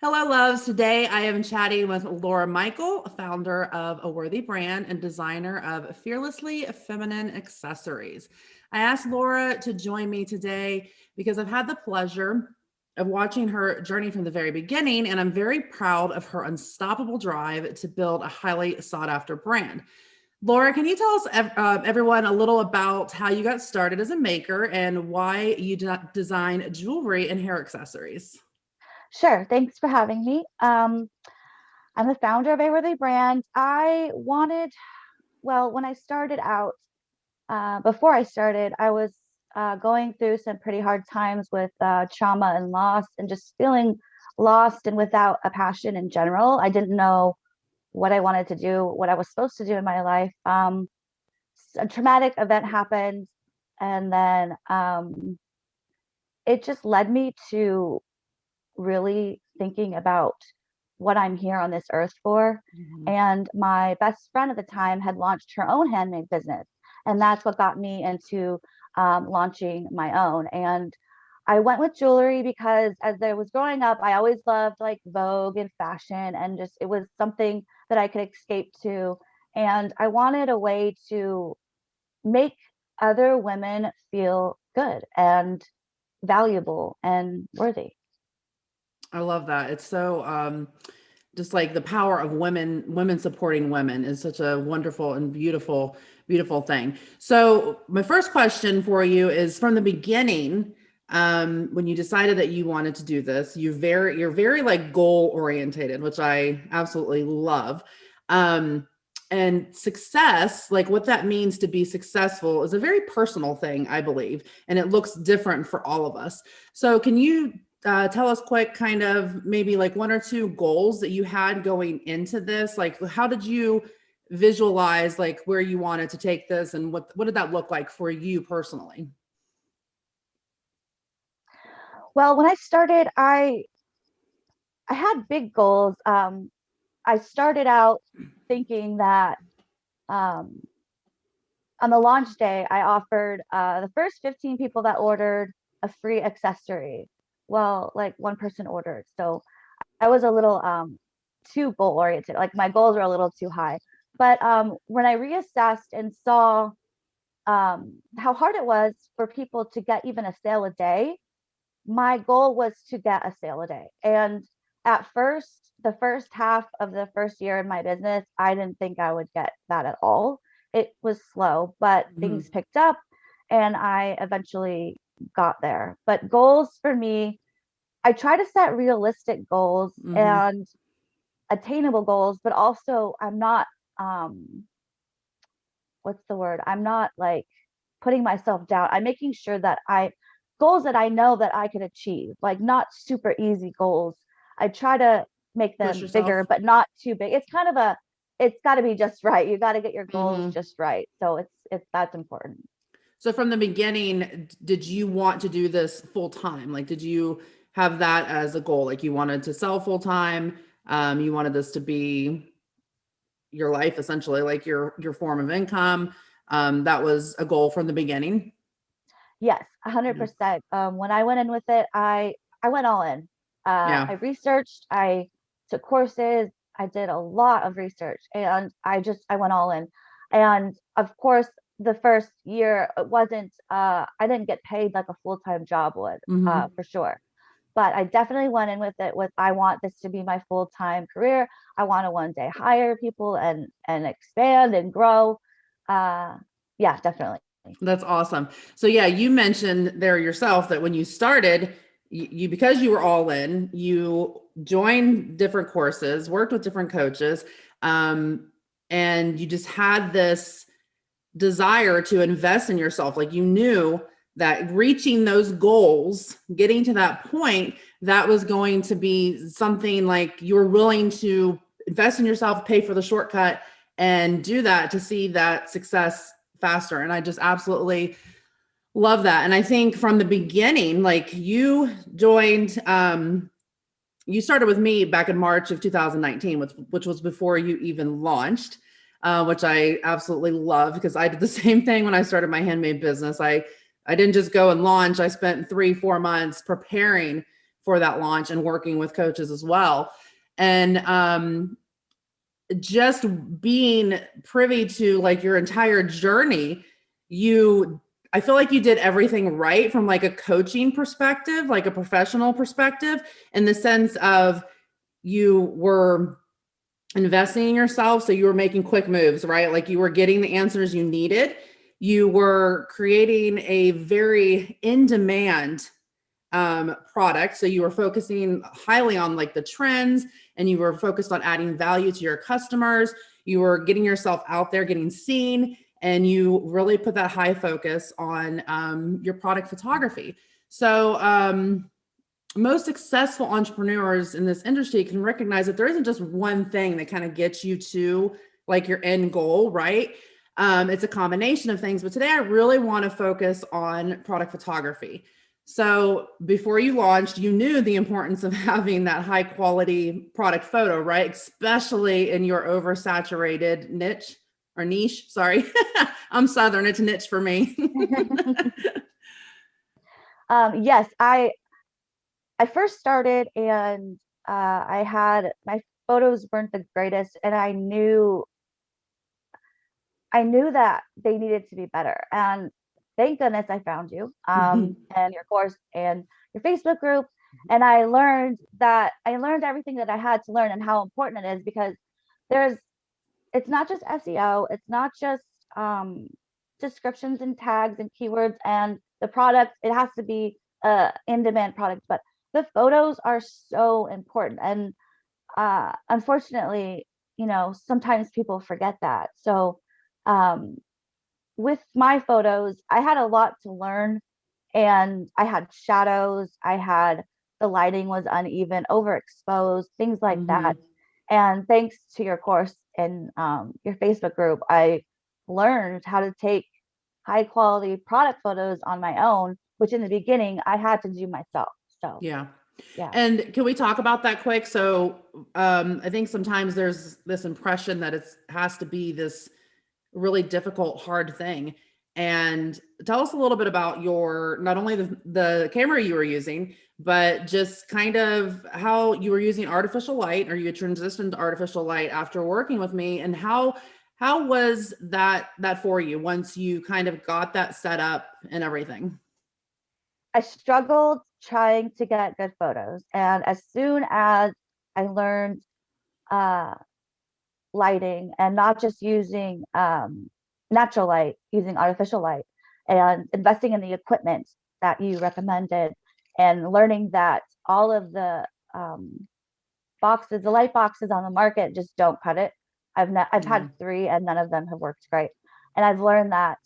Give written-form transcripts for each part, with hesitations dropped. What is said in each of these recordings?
Hello, loves. Today I am chatting with Laura Michael, founder of A Worthy Brand and designer of Fearlessly Feminine Accessories. I asked Laura to join me today because I've had the pleasure of watching her journey from the very beginning, and I'm very proud of her unstoppable drive to build a highly sought after brand. Laura, can you tell us, everyone, a little about how you got started as a maker and why you design jewelry and hair accessories? Sure. Thanks for having me. I'm the founder of A Worthy Brand. When I started out, before I started, I was going through some pretty hard times with trauma and loss and just feeling lost and without a passion in general. I didn't know what I wanted to do, what I was supposed to do in my life. A traumatic event happened, and then it just led me to really thinking about what I'm here on this earth for. Mhm. And my best friend at the time had launched her own handmade business. And that's what got me into launching my own. And I went with jewelry because as I was growing up, I always loved like Vogue and fashion, and just it was something that I could escape to. And I wanted a way to make other women feel good and valuable and worthy. I love that. It's so just like the power of women supporting women is such a wonderful and beautiful thing. So my first question for you is from the beginning, when you decided that you wanted to do this, you're very like goal orientated, which I absolutely love. And success, like what that means to be successful, is a very personal thing, I believe, and it looks different for all of us. So can you tell us quick, kind of maybe like one or two goals that you had going into this? Like, how did you visualize like where you wanted to take this, and what did that look like for you personally? Well, when I started, I had big goals. I started out thinking that um, on the launch day, I offered the first 15 people that ordered a free accessory. Well, like one person ordered. So I was a little too goal oriented. Like my goals were a little too high. But when I reassessed and saw how hard it was for people to get even a sale a day, my goal was to get a sale a day. And at first, the first half of the first year in my business, I didn't think I would get that at all. It was slow, but things Mhm. picked up and I eventually got there. But goals for me, I try to set realistic goals Mhm. and attainable goals, but also I'm not um what's the word? I'm not like putting myself down. I'm making sure that I goals that I know that I can achieve, like not super easy goals. I try to make Push them bigger, yourself. but not too big. It's kind of it's got to be just right. You got to get your goals Mhm. just right. So it's that's important. So from the beginning, did you want to do this full time? Like, did you have that as a goal? Like, you wanted to sell full time? You wanted this to be your life, essentially, like your form of income. That was a goal from the beginning. Yes, Yeah. 100%. When I went in with it, I went all in. Yeah. I researched, I took courses, I did a lot of research, and I went all in. And of course, the first year it wasn't I didn't get paid like a full-time job would, Hmm. for sure. But I definitely went in with it with I want this to be my full-time career. I want to one day hire people and expand and grow. Uh, yeah, definitely. That's awesome. So yeah, you mentioned there yourself that when you started, because you were all in, you joined different courses, worked with different coaches, um, and you just had this desire to invest in yourself. Like you knew that reaching those goals, getting to that point, that was going to be something like you were willing to invest in yourself, pay for the shortcut, and do that to see that success faster. And I just absolutely love that. And I think from the beginning, like you joined, you started with me back in March of 2019, which was before you even launched, which I absolutely love because I did the same thing when I started my handmade business. I didn't just go and launch. I spent 3, 4 months preparing for that launch and working with coaches as well. And just being privy to like your entire journey, I feel like you did everything right from like a coaching perspective, like a professional perspective, in the sense of you were investing in yourself. So you were making quick moves, right? Like you were getting the answers you needed. You were creating a very in-demand product. So you were focusing highly on like the trends, and you were focused on adding value to your customers. You were getting yourself out there, getting seen, and you really put that high focus on your product photography. So most successful entrepreneurs in this industry can recognize that there isn't just one thing that kind of gets you to like your end goal, right? It's a combination of things, but today I really want to focus on product photography. So before you launched, you knew the importance of having that high quality product photo, right? Especially in your oversaturated niche or niche. Sorry, I'm Southern. It's niche for me. Yes, I first started, and I had my photos weren't the greatest, and I knew that they needed to be better. And thank goodness I found you, and your course and your Facebook group. And I learned everything that I had to learn and how important it is, because it's not just SEO, it's not just descriptions and tags and keywords and the product. It has to be a in-demand product, but the photos are so important. And unfortunately, sometimes people forget that. So um, with my photos, I had a lot to learn, and I had shadows, the lighting was uneven, overexposed, things like that. And thanks to your course and your Facebook group, I learned how to take high quality product photos on my own, which in the beginning I had to do myself. So Yeah. yeah. And can we talk about that quick? So I think sometimes there's this impression that it has to be this really difficult, hard thing. And tell us a little bit about not only the camera you were using, but just kind of how you were using artificial light, or you transitioned to artificial light after working with me, and how was that for you once you kind of got that set up and everything? I struggled trying to get good photos. And as soon as I learned uh, lighting and not just using natural light, using artificial light, and investing in the equipment that you recommended, and learning that all of the the light boxes on the market just don't cut it. I've had 3 and none of them have worked great. And I've learned that.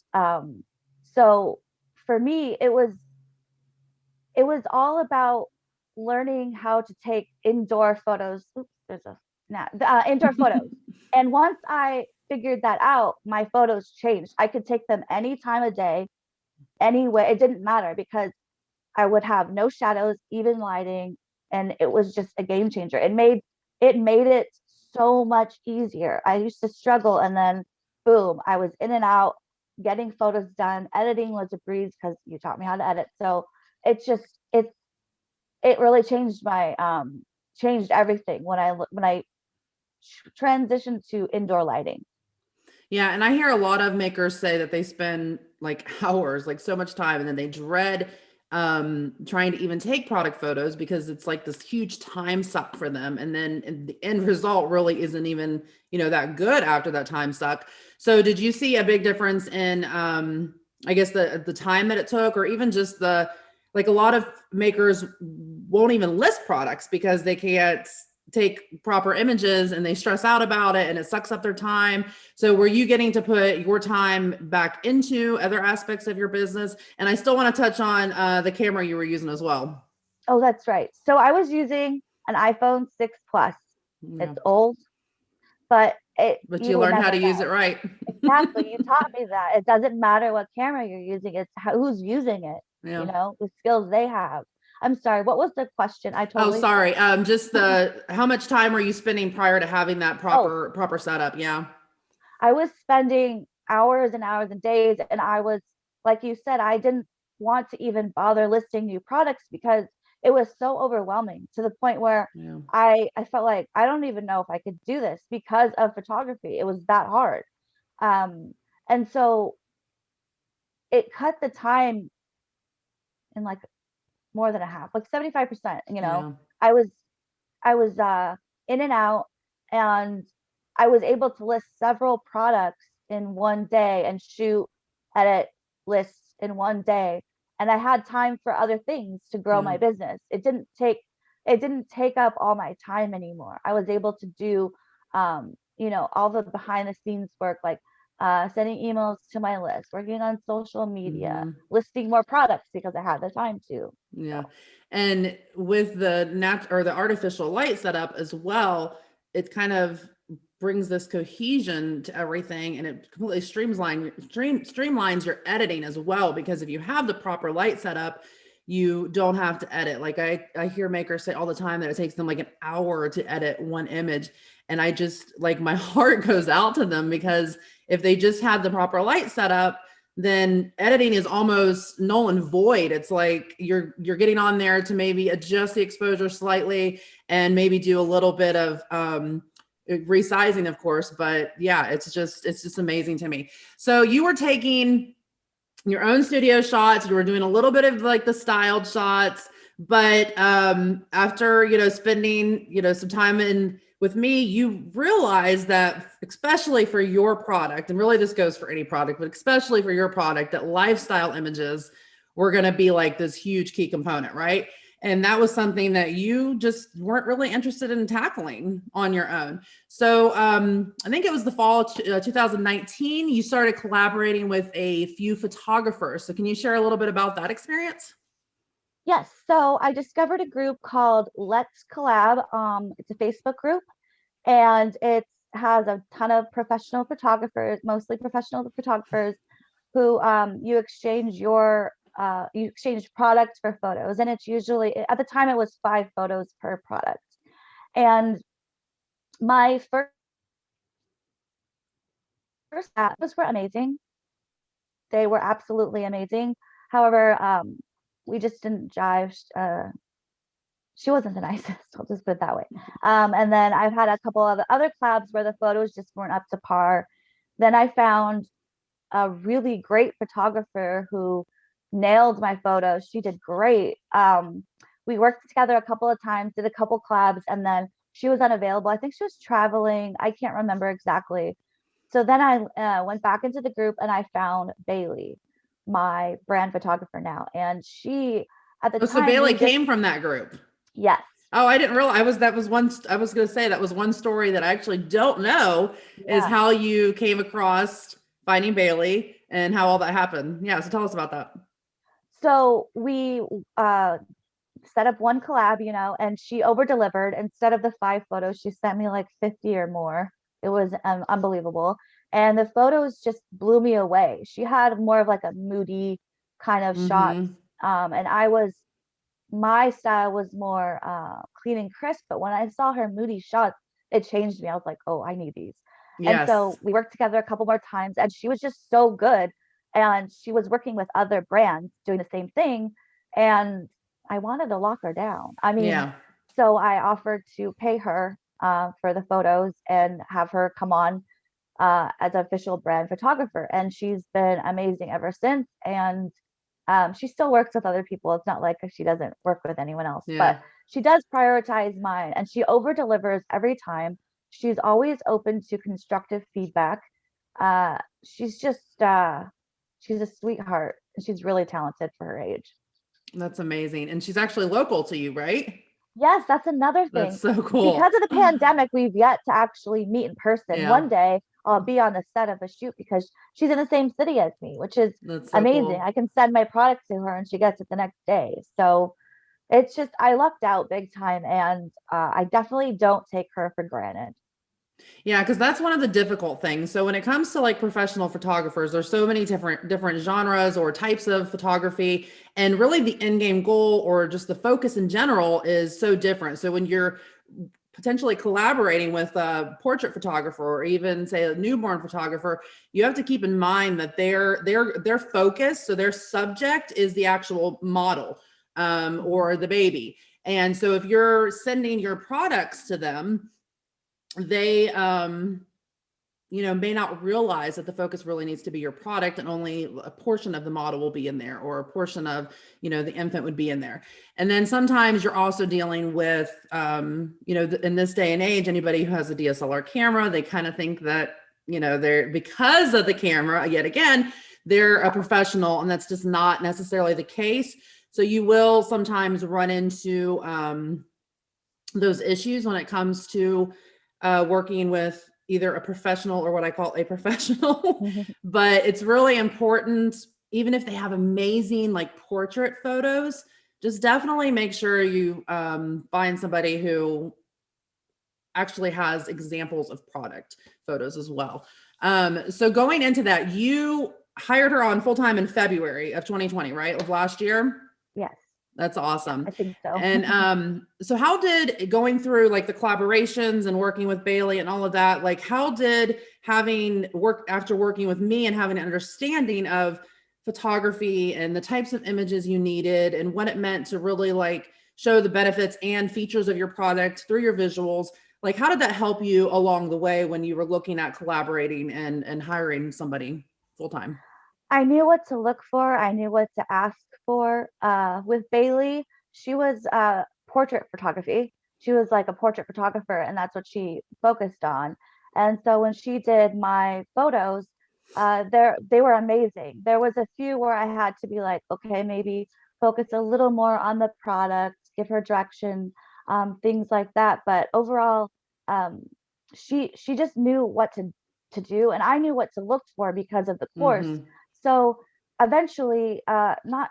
So for me, it was all about learning how to take indoor photos. Oops, there's a indoor photos. And once I figured that out, my photos changed. I could take them any time of day, anyway. It didn't matter, because I would have no shadows, even lighting, and it was just a game changer. It made it so much easier. I used to struggle, and then boom, I was in and out getting photos done. Editing was a breeze because you taught me how to edit. So it's just it really changed everything when I transitioned to indoor lighting. Yeah. And I hear a lot of makers say that they spend like hours, like so much time, and then they dread trying to even take product photos because it's like this huge time suck for them. And then the end result really isn't even, that good after that time suck. So did you see a big difference in I guess the time that it took, or even just like a lot of makers won't even list products because they can't take proper images, and they stress out about it, and it sucks up their time. So were you getting to put your time back into other aspects of your business? And I still want to touch on the camera you were using as well. Oh, that's right. So I was using an iPhone 6 Plus. Yeah. It's old, but But you you would learned how never to use know. it right. Exactly. You taught me that. It doesn't matter what camera you're using, it's who's using it, Yeah. the skills they have. I'm sorry, what was the question? I Oh, totally sorry. Just how much time were you spending prior to having that Oh, proper setup? Yeah. I was spending hours and hours and days, and I was, like you said, I didn't want to even bother listing new products, because it was so overwhelming to the point where Yeah. I felt like I don't even know if I could do this because of photography. It was that hard. And so it cut the time in like more than a half, like 75%, you know. Yeah. I was I was in and out, and I was able to list several products in one day and shoot, edit, lists in one day. And I had time for other things to grow Yeah. my business. It didn't take up all my time anymore. I was able to do all the behind the scenes work, like sending emails to my list, working on social media, Mm-hmm. listing more products because I had the time to. Yeah. So And with the or the artificial light setup as well, it kind of brings this cohesion to everything, and it completely streamlines your editing as well, because if you have the proper light setup, you don't have to edit. Like I hear makers say all the time that it takes them like an hour to edit one image. And I just like my heart goes out to them, because if they just had the proper light setup, then editing is almost null and void. It's like you're getting on there to maybe adjust the exposure slightly and maybe do a little bit of resizing, of course. But yeah, it's just amazing to me. So you were taking your own studio shots, you were doing a little bit of like the styled shots, but after spending some time in with me, you realize that, especially for your product, and really this goes for any product, but especially for your product, that lifestyle images were going to be like this huge key component, right? And that was something that you just weren't really interested in tackling on your own. So I think it was the fall of 2019, you started collaborating with a few photographers. So can you share a little bit about that experience? yes, so I discovered a group called Let's Collab. It's a Facebook group, and it has a ton of professional photographers, mostly professional photographers, who you exchange products for photos, and it's usually, at the time, it was 5 photos per product. And my first ads were amazing. They were absolutely amazing. However, we just didn't jive. She wasn't the nicest. I'll just put it that way. And then I've had a couple of other collabs where the photos just weren't up to par. Then I found a really great photographer who nailed my photos. She did great. We worked together a couple of times, did a couple collabs, and then she was unavailable. I think she was traveling. I can't remember exactly. So then I went back into the group and I found Bailey, my brand photographer now. And she, at the Oh, so time, Bailey came from that group. yes. Oh, I didn't realize that was one. I was going to say that was one story that I actually don't know, is Yeah. how you came across finding Bailey and how all that happened. Yeah. So tell us about that. So we set up one collab, and she over delivered. Instead of the 5 photos, she sent me like 50 or more. It was unbelievable. And the photos just blew me away. She had more of like a moody kind of shots. Mm-hmm. And my style was more clean and crisp. But when I saw her moody shots, it changed me. I was like, oh, I need these. And so Yes. we worked together a couple more times, and she was just so good. And she was working with other brands doing the same thing. And I wanted to lock her down. I mean, Yeah. so I offered to pay her for the photos and have her come on as an official brand photographer. And she's been amazing ever since. And she still works with other people. It's not like she doesn't work with anyone else, Yeah. but she does prioritize mine, and she over delivers every time. She's always open to constructive feedback. Uh, she's just, she's a sweetheart. She's really talented for her age. That's amazing. And she's actually local to you, right? Yes, that's another thing. That's so cool. Because of the pandemic, we've yet to actually meet in person. Yeah. One day I'll be on the set of a shoot because she's in the same city as me, which is That's so amazing. cool. I can send my product to her and she gets it the next day. So it's just, I lucked out big time, and I definitely don't take her for granted. Yeah, because that's one of the difficult things. So when it comes to like professional photographers, there's so many different genres or types of photography, and really the end game goal or just the focus in general is so different. So when you're potentially collaborating with a portrait photographer or even say a newborn photographer, you have to keep in mind that their focus, so their subject is the actual model. or the baby. And so if you're sending your products to them, they, may not realize that the focus really needs to be your product, and only a portion of the model will be in there, or a portion of, the infant would be in there. And then sometimes you're also dealing with, in this day and age, anybody who has a DSLR camera, they kind of think that, they're, because of the camera, yet again, they're a professional, and that's just not necessarily the case. So you will sometimes run into those issues when it comes to working with either a professional or what I call a professional. But it's really important, even if they have amazing like portrait photos, just definitely make sure you find somebody who actually has examples of product photos as well. So going into that, you hired her on full-time in February of 2020, right? Of last year? Yes. That's awesome. I think so. And so how did going through like the collaborations and working with Bailey and all of that, like how did having after working with me and having an understanding of photography and the types of images you needed and what it meant to really like show the benefits and features of your product through your visuals, like how did that help you along the way when you were looking at collaborating and hiring somebody full-time? I knew what to look for. I knew what to ask for. With Bailey, she was portrait photography. She was like a portrait photographer, and that's what she focused on. And so when she did my photos, they were amazing. There was a few where I had to be like, okay, maybe focus a little more on the product, give her direction, things like that. But overall, she just knew what to do, and I knew what to look for because of the course. Mm-hmm. So eventually, not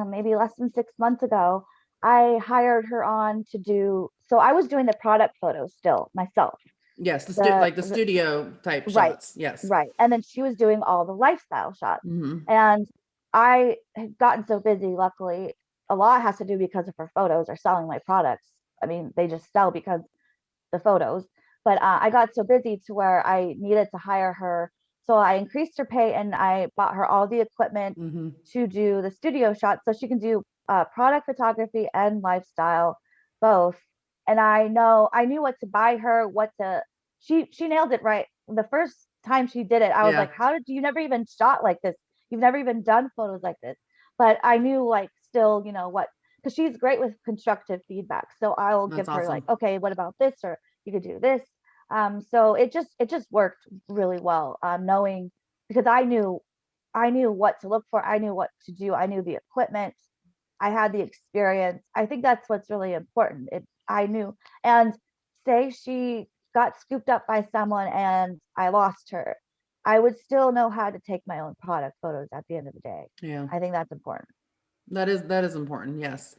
maybe less than 6 months ago, I hired her on to do. So I was doing the product photos still myself. Yes, The, the studio type right, shots. Yes. right, and then she was doing all the lifestyle shots. Mm-hmm. And I had gotten so busy. Luckily, a lot has to do because of her photos or selling my products. I mean, they just sell because the photos. But I got so busy to where I needed to hire her. So I increased her pay, and I bought her all the equipment Mm-hmm. to do the studio shots so she can do product photography and lifestyle both. And I knew what to buy her, she nailed it right. The first time she did it, I was Yeah, like, how did you never even shot like this? You've never even done photos like this. But I knew like still, what, because she's great with constructive feedback. So I will give that's her like, awesome. okay, what about this? Or you could do this. So it just worked really well. Knowing, because I knew what to look for. I knew what to do. I knew the equipment. I had the experience. I think that's what's really important. I knew. And say she got scooped up by someone and I lost her, I would still know how to take my own product photos at the end of the day. Yeah. I think that's important. That is important. Yes.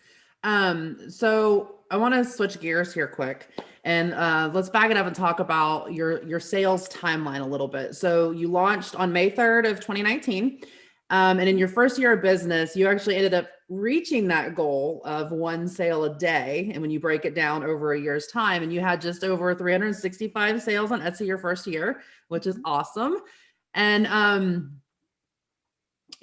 So I want to switch gears here quick, and let's back it up and talk about your sales timeline a little bit. So you launched on May 3rd of 2019. And in your first year of business, you actually ended up reaching that goal of one sale a day. And when you break it down over a year's time, and you had just over 365 sales on Etsy your first year, which is awesome. And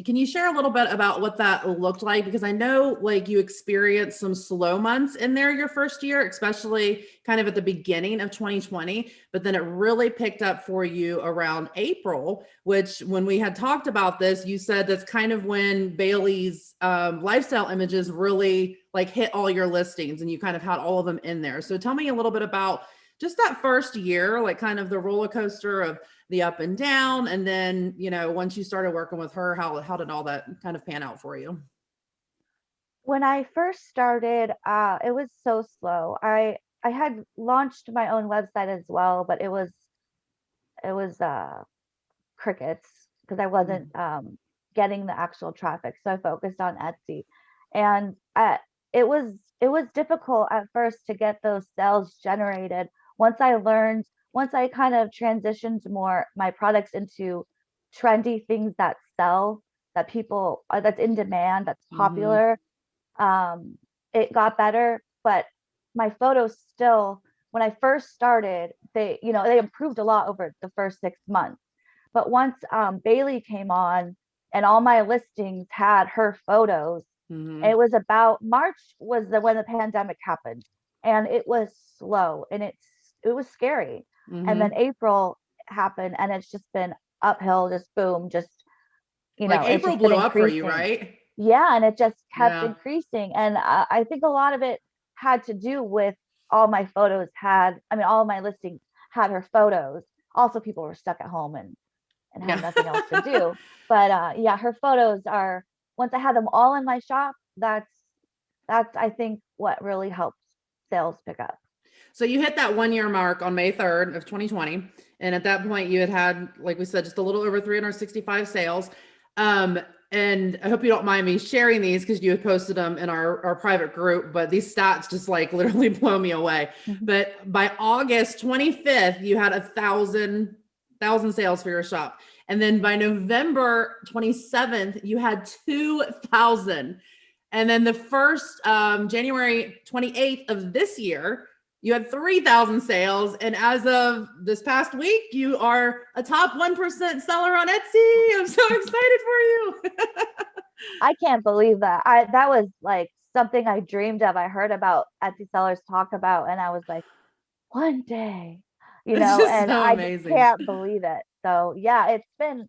can you share a little bit about what that looked like? Because I know like you experienced some slow months in there your first year, especially kind of at the beginning of 2020, but then it really picked up for you around April, which when we had talked about this, you said that's kind of when Bailey's lifestyle images really like hit all your listings and you kind of had all of them in there. So tell me a little bit about just that first year, like kind of the roller coaster of the up and down. And then, once you started working with her, how did all that kind of pan out for you? When I first started, it was so slow. I had launched my own website as well, but it was crickets because I wasn't getting the actual traffic. So I focused on Etsy, and it was it was difficult at first to get those sales generated. Once I kind of transitioned more my products into trendy things that sell, that people that's in demand, that's Mm-hmm. popular, um, it got better. But my photos still, when I first started, they improved a lot over the first 6 months. But once Bailey came on and all my listings had her photos, Mm-hmm. It was about March was when the pandemic happened, and it was slow and it was scary. And then Mm-hmm. April happened, and it's just been uphill, just boom, just Like it's April just been blew up for you, increasing. right? Yeah, and it just kept Yeah. increasing. And I think a lot of it had to do with all my photos had, I mean, all my listings had her photos. Also, people were stuck at home and had Yeah. nothing else to do. But yeah, her photos are, once I had them all in my shop, that's I think what really helps sales pick up. So you hit that 1 year mark on May 3rd of 2020. And at that point you had, like we said, just a little over 365 sales. Um, and I hope you don't mind me sharing these because you had posted them in our private group, but these stats just like literally blow me away. Mhm. But by August 25th, you had 1,000 sales for your shop. And then by November 27th, you had 2,000. And then the first January 28th of this year, you had 3,000 sales. And as of this past week, you are a top 1% seller on Etsy. I'm so excited for you. I can't believe that. I that was like something I dreamed of. I heard about Etsy sellers talk about, and I was like, one day, It's just and so I just amazing. can't believe it. So yeah, it's been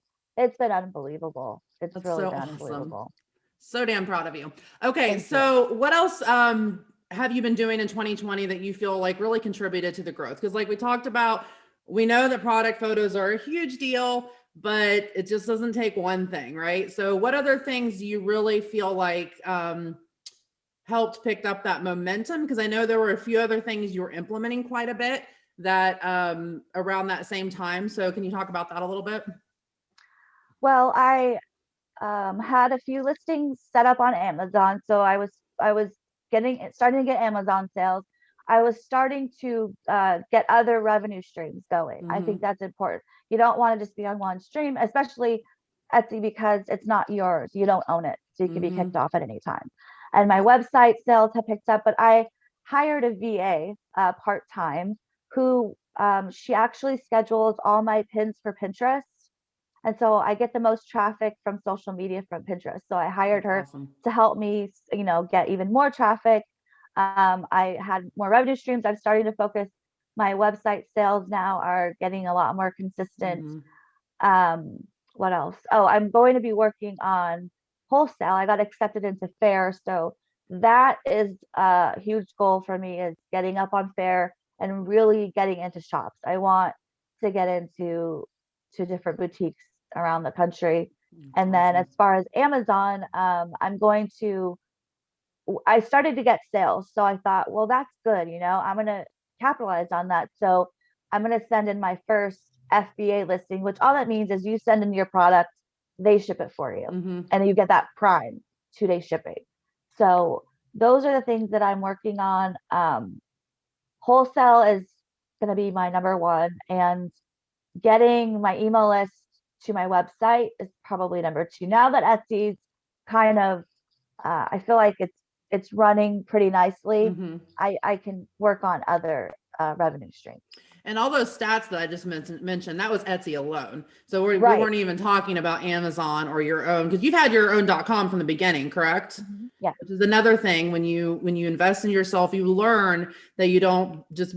unbelievable. It's That's really so been awesome. unbelievable. So damn proud of you. Okay, Thank you. so what else have you been doing in 2020 that you feel like really contributed to the growth? Because like we talked about, we know that product photos are a huge deal, but it just doesn't take one thing, right? So what other things do you really feel like helped pick up that momentum? Because I know there were a few other things you were implementing quite a bit that around that same time. So can you talk about that a little bit? Well, I had a few listings set up on Amazon, so I was starting to get Amazon sales. I was starting to get other revenue streams going. I think Mm-hmm. that's important. You don't want to just be on one stream, especially Etsy, because it's not yours. You don't own it, so you can be kicked Mm-hmm. off at any time. And my website sales have picked up, but I hired a VA part time who she actually schedules all my pins for Pinterest, and so I get the most traffic from social media from Pinterest. So I hired That's her awesome. to help me, get even more traffic. I had more revenue streams. I'm starting to focus. My website sales now are getting a lot more consistent. Mm-hmm. Um, what else? Oh, I'm going to be working on wholesale. I got accepted into Fair, so that is a huge goal for me, is getting up on Fair and really getting into shops. I want to get into to different boutiques around the country. That's And then as awesome. far as Amazon, I started to get sales. So I thought, well, that's good. I'm going to capitalize on that. So I'm going to send in my first FBA listing, which all that means is you send in your product, they ship it for you, Mm-hmm. and you get that prime 2 day shipping. So those are the things that I'm working on. Wholesale is going to be my number one, and getting my email list to my website is probably number two. Now that Etsy's kind of, I feel like it's running pretty nicely. Mm-hmm. I can work on other revenue streams. And all those stats that I just mentioned, that was Etsy alone. So we Right. weren't even talking about Amazon or your own, because you've had your own .com from the beginning, correct? Yeah. Which is another thing, when you invest in yourself, you learn that you don't just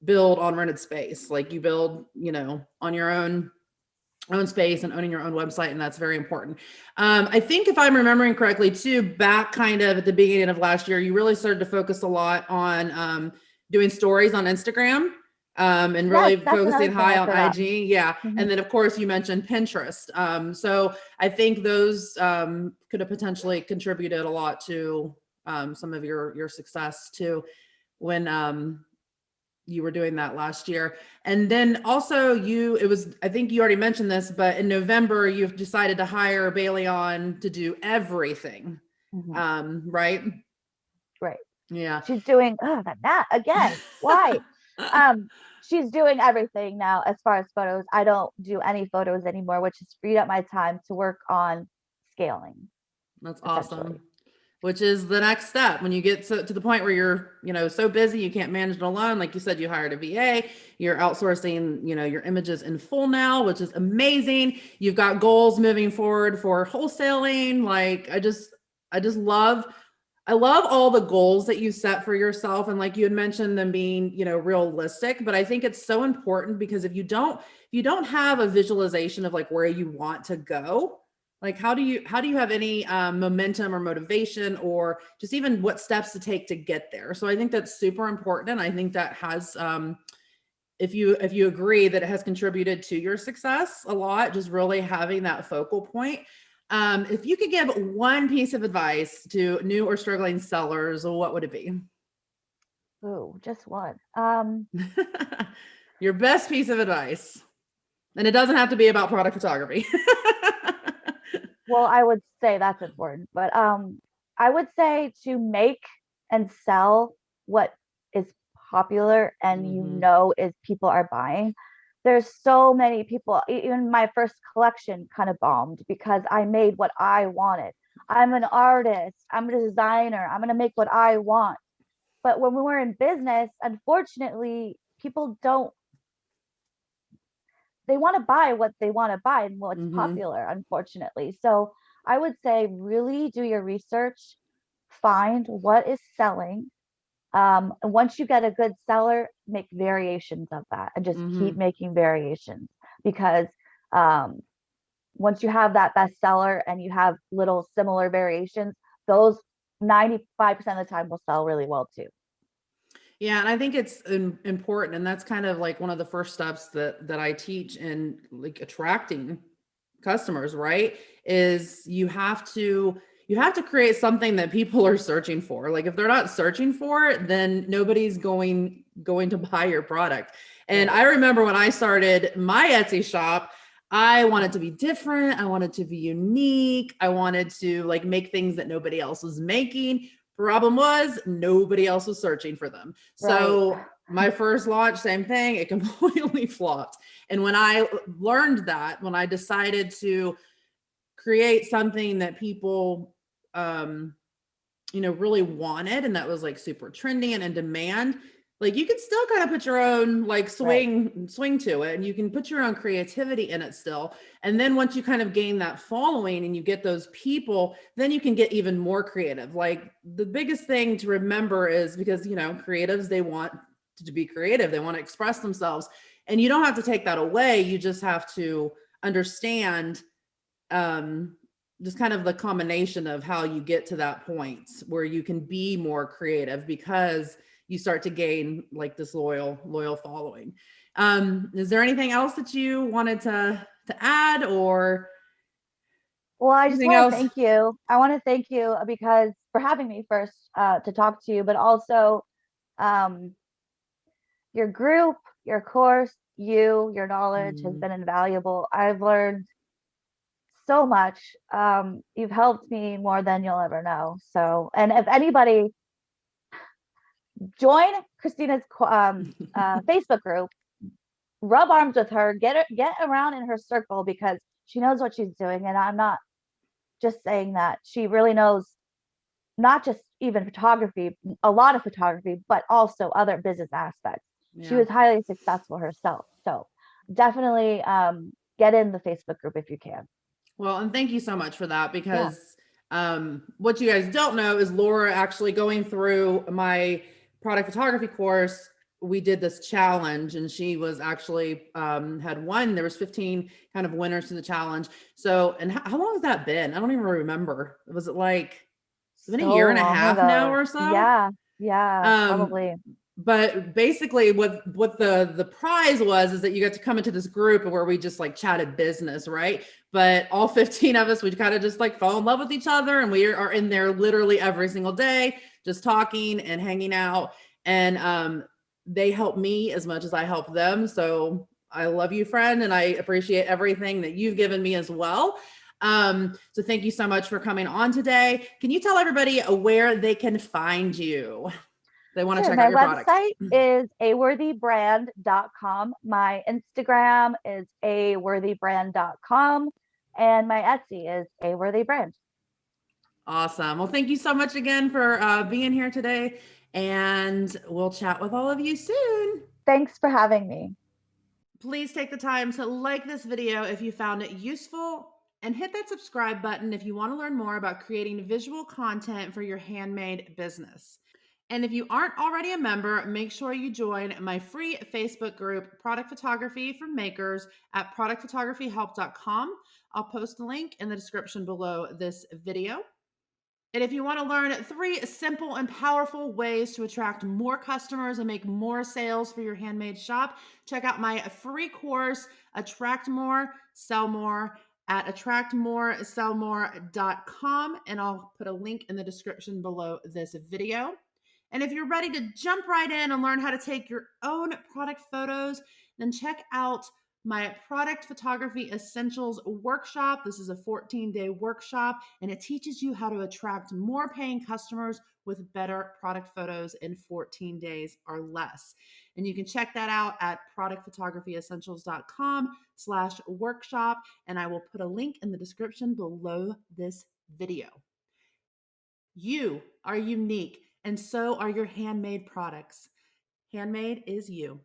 build on rented space. Like you build, on your own space and owning your own website, and that's very important. I think if I'm remembering correctly too, back kind of at the beginning of last year, you really started to focus a lot on doing stories on Instagram, and Yes, really that's another focusing thing high I on forgot. IG. Yeah. Mhm. And then of course you mentioned Pinterest. So I think those could have potentially contributed a lot to some of your success too, when you were doing that last year. And then also I think you already mentioned this, but in November, you've decided to hire Bailey on to do everything. Mhm. Right? Right. Yeah. She's doing, that again. Why? Um, she's doing everything now as far as photos. I don't do any photos anymore, which has freed up my time to work on scaling, That's essentially. awesome. Which is the next step when you get to the point where you're, so busy you can't manage it alone. Like you said, you hired a VA, you're outsourcing, your images in full now, which is amazing. You've got goals moving forward for wholesaling. Like I just love, I love all the goals that you set for yourself. And like you had mentioned them being, you know, realistic, but I think it's so important because if you don't have a visualization of like where you want to go, like how do you have any momentum or motivation or just even what steps to take to get there? So I think that's super important. And I think that has, if you agree that it has contributed to your success a lot, just really having that focal point. If you could give one piece of advice to new or struggling sellers, what would it be? Ooh, just one. Your best piece of advice. And it doesn't have to be about product photography. Well, I would say that's important, but I would say to make and sell what is popular and you Hmm. know is people are buying. There's so many people, even my first collection kind of bombed because I made what I wanted. I'm an artist, I'm a designer, I'm going to make what I want. But when we were in business, unfortunately, people don't, they want to buy what they want to buy and what's Hmm. popular, unfortunately. So I would say really do your research, find what is selling. And once you get a good seller, make variations of that and just keep Hmm. making variations because um, once you have that best seller and you have little similar variations, those 95% of the time will sell really well too. Yeah, and I think it's important, and that's kind of like one of the first steps that I teach in like attracting customers, right? Is you have to create something that people are searching for. Like if they're not searching for it, then nobody's going to buy your product. And Right. I remember when I started my Etsy shop, I wanted to be different. I wanted to be unique. I wanted to like make things that nobody else was making. Problem was nobody else was searching for them. Right. So my first launch, same thing, it completely flopped. And when I learned that, when I decided to create something that people, um, you know, really wanted and that was like super trendy and in demand, like you can still kind of put your own like Right. swing to it and you can put your own creativity in it still. And then once you kind of gain that following and you get those people, then you can get even more creative. Like the biggest thing to remember is because, you know, creatives, they want to be creative, they want to express themselves. And you don't have to take that away. You just have to understand um just kind of the combination of how you get to that point where you can be more creative because you start to gain like this loyal following. Is there anything else that you wanted to add or Well, I just anything want to else? thank you. I want to thank you because for having me first to talk to you, but also um, your group, your course, your knowledge has Mm. been invaluable. I've learned so much. You've helped me more than you'll ever know. So, and if anybody join Christina's Facebook group, rub arms with her, get around in her circle because she knows what she's doing. And I'm not just saying that; she really knows not just even photography, a lot of photography, but also other business aspects. She Yeah. was highly successful herself. So definitely get in the Facebook group if you can. Well, and thank you so much for that Yeah. because what you guys don't know is Laura actually going through my product photography course. We did this challenge and she was actually had won. There was 15 kind of winners to the challenge. So, and how long has that been? I don't even remember. Was it like, it's been a year So and a long half now ago. or so? Yeah. Yeah. Um, Probably. but basically what the prize was is that you got to come into this group where we just like chatted business, right? But all 15 of us, we kind of just like fall in love with each other and we are in there literally every single day, just talking and hanging out. And they help me as much as I help them. So I love you, friend, and I appreciate everything that you've given me as well. So thank you so much for coming on today. Can you tell everybody where they can find you? They want to Sure. check out My your products. website is aworthybrand.com. My Instagram is aworthybrand.com. And my Etsy is aworthybrand. Awesome. Well, thank you so much again for being here today, and we'll chat with all of you soon. Thanks for having me. Please take the time to like this video if you found it useful and hit that subscribe button if you want to learn more about creating visual content for your handmade business. And if you aren't already a member, make sure you join my free Facebook group, Product Photography for Makers, at productphotographyhelp.com. I'll post a link in the description below this video. And if you want to learn 3 simple and powerful ways to attract more customers and make more sales for your handmade shop, check out my free course, Attract More, Sell More, at attractmoresellmore.com. And I'll put a link in the description below this video. And if you're ready to jump right in and learn how to take your own product photos, then check out my Product Photography Essentials workshop. This is a 14-day workshop, and it teaches you how to attract more paying customers with better product photos in 14 days or less. And you can check that out at productphotographyessentials.com/workshop, and I will put a link in the description below this video. You are unique, and so are your handmade products. Handmade is you.